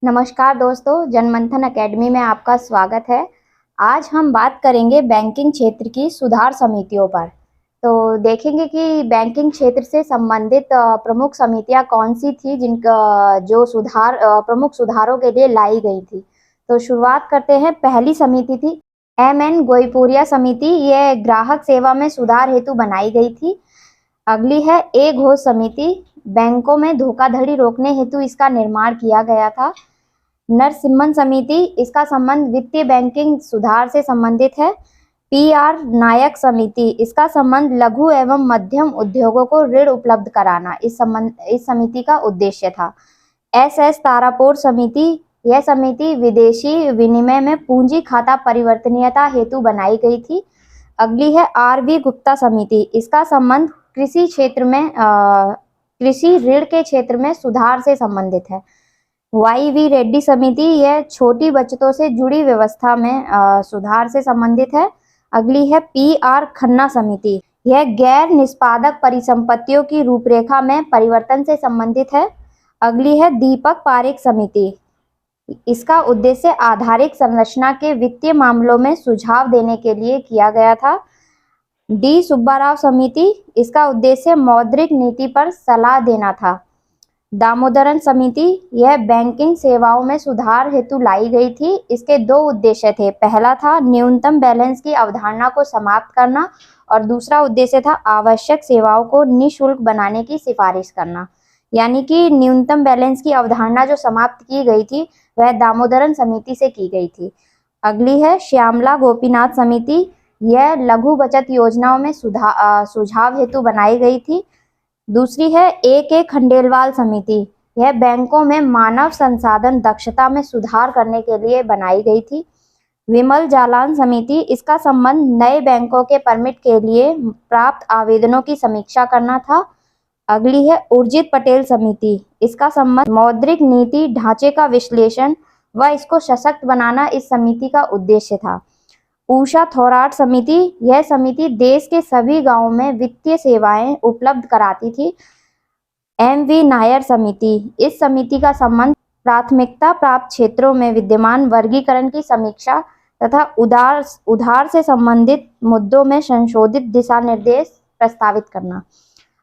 नमस्कार दोस्तों, जनमंथन एकेडमी में आपका स्वागत है। आज हम बात करेंगे बैंकिंग क्षेत्र की सुधार समितियों पर। तो देखेंगे कि बैंकिंग क्षेत्र से संबंधित प्रमुख समितियां कौन सी थी जिनका जो प्रमुख सुधारों के लिए लाई गई थी। तो शुरुआत करते हैं। पहली समिति थी एम.एन. गोइपुरिया समिति। यह ग्राहक सेवा में सुधार हेतु बनाई गई थी। अगली है ए घोष समिति। बैंकों में धोखाधड़ी रोकने हेतु इसका निर्माण किया गया था। नरसिम्हन समिति, इसका संबंध वित्तीय बैंकिंग सुधार से संबंधित है। पी.आर. नायक समिति, इसका संबंध लघु एवं मध्यम उद्योगों को ऋण उपलब्ध कराना इस समिति का उद्देश्य था। एस.एस. तारापुर समिति, यह समिति विदेशी विनिमय में पूंजी खाता परिवर्तनीयता हेतु बनाई गई थी। अगली है आर.वी. गुप्ता समिति। इसका संबंध कृषि ऋण के क्षेत्र में सुधार से संबंधित है। वाई.वी. रेड्डी समिति, यह छोटी बचतों से जुड़ी व्यवस्था में सुधार से संबंधित है। अगली है पी.आर. खन्ना समिति। यह गैर निष्पादक परिसंपत्तियों की रूपरेखा में परिवर्तन से संबंधित है। अगली है दीपक पारेख समिति। इसका उद्देश्य आधारिक संरचना के वित्तीय मामलों में सुझाव देने के लिए किया गया था। डी सुब्बाराव समिति, इसका उद्देश्य मौद्रिक नीति पर सलाह देना था। दामोदरन समिति, यह बैंकिंग सेवाओं में सुधार हेतु लाई गई थी। इसके दो उद्देश्य थे। पहला था न्यूनतम बैलेंस की अवधारणा को समाप्त करना और दूसरा उद्देश्य था आवश्यक सेवाओं को निःशुल्क बनाने की सिफारिश करना। यानी कि न्यूनतम बैलेंस की अवधारणा जो समाप्त की गई थी वह दामोदरन समिति से की गई थी। अगली है श्यामला गोपीनाथ समिति। यह लघु बचत योजनाओं में सुझाव हेतु बनाई गई थी। दूसरी है ए.के. खंडेलवाल समिति। यह बैंकों में मानव संसाधन दक्षता में सुधार करने के लिए बनाई गई थी। विमल जालान समिति, इसका संबंध नए बैंकों के परमिट के लिए प्राप्त आवेदनों की समीक्षा करना था। अगली है उर्जित पटेल समिति। इसका संबंध मौद्रिक नीति ढांचे का विश्लेषण व इसको सशक्त बनाना इस समिति का उद्देश्य था। उषा थोराट समिति, यह समिति देश के सभी गांवों में वित्तीय सेवाएं उपलब्ध कराती थी। एम.वी. नायर समिति, इस समिति का संबंध प्राथमिकता प्राप्त क्षेत्रों में विद्यमान वर्गीकरण की समीक्षा तथा उधार से संबंधित मुद्दों में संशोधित दिशा निर्देश प्रस्तावित करना।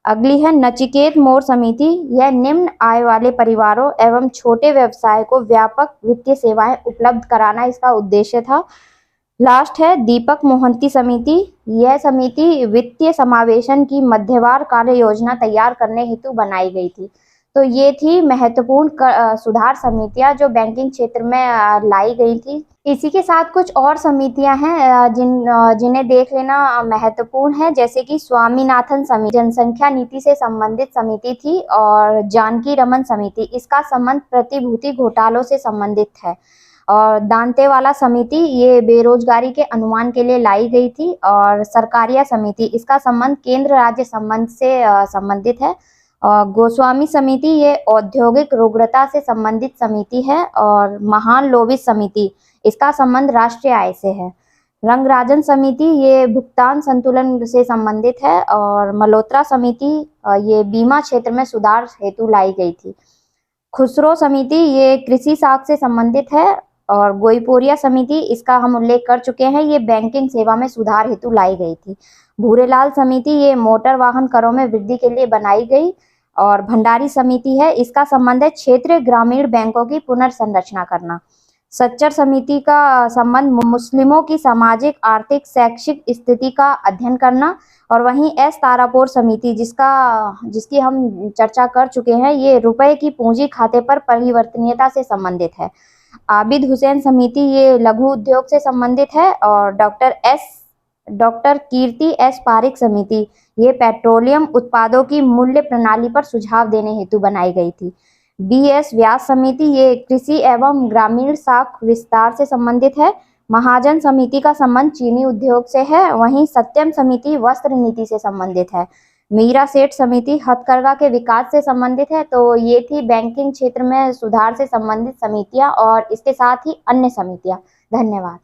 अगली है नचिकेत मोर समिति। यह निम्न आय वाले परिवारों एवं छोटे व्यवसाय को व्यापक वित्तीय सेवाएं उपलब्ध कराना इसका उद्देश्य था। लास्ट है दीपक मोहंती समिति। यह समिति वित्तीय समावेशन की मध्यवार कार्य योजना तैयार करने हेतु बनाई गई थी। तो ये थी महत्वपूर्ण सुधार समितियां जो बैंकिंग क्षेत्र में लाई गई थी। इसी के साथ कुछ और समितियां हैं जिन्हें देख लेना महत्वपूर्ण है, जैसे कि स्वामीनाथन समिति जनसंख्या नीति से संबंधित समिति थी और जानकी रमन समिति, इसका संबंध प्रतिभूति घोटालों से संबंधित है। और दांतेवाला समिति, ये बेरोजगारी के अनुमान के लिए लाई गई थी। और सरकारिया समिति, इसका संबंध केंद्र राज्य संबंध से संबंधित है। और गोस्वामी समिति, ये औद्योगिक रुग्णता से संबंधित समिति है। और महान लोविस समिति, इसका संबंध राष्ट्रीय आय से है। रंगराजन समिति, ये भुगतान संतुलन से संबंधित है। और मल्होत्रा समिति, ये बीमा क्षेत्र में सुधार हेतु लाई गई थी। खुसरो समिति, ये कृषि साख से संबंधित है। और गोइपुरिया समिति, इसका हम उल्लेख कर चुके हैं, ये बैंकिंग सेवा में सुधार हेतु लाई गई थी। भूरेलाल समिति, ये मोटर वाहन करों में वृद्धि के लिए बनाई गई। और भंडारी समिति है, इसका संबंध है क्षेत्रीय ग्रामीण बैंकों की पुनर्संरचना करना। सच्चर समिति का संबंध मुस्लिमों की सामाजिक आर्थिक शैक्षिक स्थिति का अध्ययन करना। और वहीं एस तारापुर समिति, जिसकी हम चर्चा कर चुके हैं, ये रुपए की पूंजी खाते पर परिवर्तनीयता से संबंधित है। आबिद हुसैन समिति, ये लघु उद्योग से संबंधित है। और डॉक्टर कीर्ति एस पारिक समिति, ये पेट्रोलियम उत्पादों की मूल्य प्रणाली पर सुझाव देने हेतु बनाई गई थी। बी.एस. व्यास समिति, ये कृषि एवं ग्रामीण साख विस्तार से संबंधित है। महाजन समिति का संबंध चीनी उद्योग से है। वहीं सत्यम समिति वस्त्र नीति से संबंधित है। मीरा सेठ समिति हथकरघा के विकास से संबंधित है। तो ये थी बैंकिंग क्षेत्र में सुधार से संबंधित समितियां और इसके साथ ही अन्य समितियां। धन्यवाद।